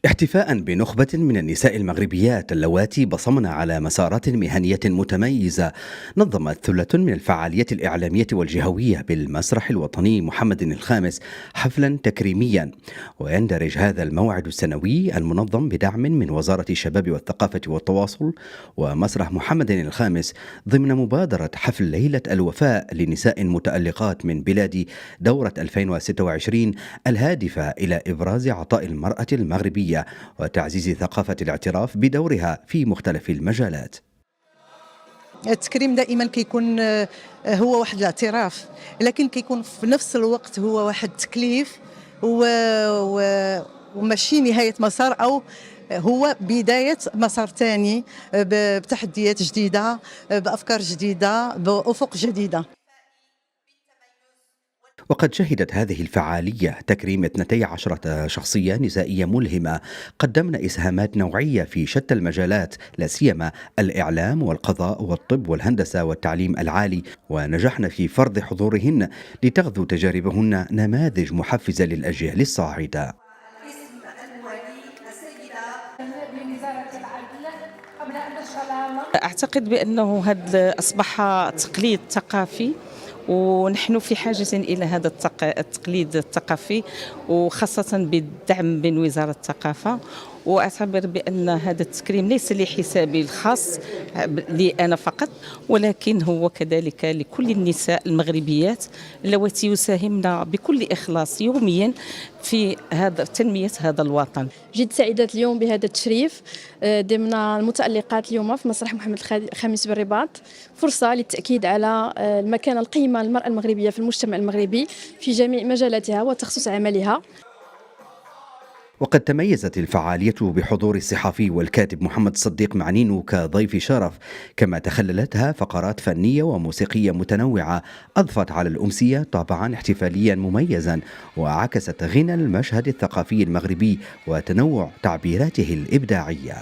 احتفاء بنخبة من النساء المغربيات اللواتي بصمن على مسارات مهنية متميزة، نظمت ثلة من الفعاليات الإعلامية والجهوية بالمسرح الوطني محمد الخامس حفلا تكريميا. ويندرج هذا الموعد السنوي المنظم بدعم من وزارة الشباب والثقافة والتواصل ومسرح محمد الخامس ضمن مبادرة حفل ليلة الوفاء لنساء متألقات من بلاد دورة 2026 الهادفة إلى إبراز عطاء المرأة المغربية وتعزيز ثقافة الاعتراف بدورها في مختلف المجالات. التكريم دائما كيكون هو واحد الاعتراف، لكن كيكون في نفس الوقت هو واحد التكليف و... و... وماشي نهاية مسار، أو هو بداية مسار ثاني بتحديات جديدة، بأفكار جديدة، بأفق جديدة. وقد شهدت هذه الفعالية تكريم 12 شخصية نسائية ملهمة قدمن إسهامات نوعية في شتى المجالات، لا سيما الإعلام والقضاء والطب والهندسة والتعليم العالي، ونجحن في فرض حضورهن لتغذو تجاربهن نماذج محفزة للأجيال الصاعدة. أعتقد بأنه هذا أصبح تقليد ثقافي، ونحن في حاجة إلى هذا التقليد الثقافي، وخاصة بالدعم من وزارة الثقافة. وأعتبر بأن هذا التكريم ليس لحسابي الخاص لي أنا فقط، ولكن هو كذلك لكل النساء المغربيات اللواتي يساهمن بكل إخلاص يوميا في تنمية هذا الوطن. جد سعيدة اليوم بهذا التشريف ضمن المتألقات اليوم في مسرح محمد الخامس بالرباط، فرصة للتأكيد على المكانة القيمة للمرأة المغربية في المجتمع المغربي في جميع مجالاتها وتخصص عملها. وقد تميزت الفعالية بحضور الصحفي والكاتب محمد صديق معنين كضيف شرف، كما تخللتها فقرات فنية وموسيقية متنوعة أضفت على الأمسية طابعا احتفاليا مميزا، وعكست غنى المشهد الثقافي المغربي وتنوع تعبيراته الإبداعية.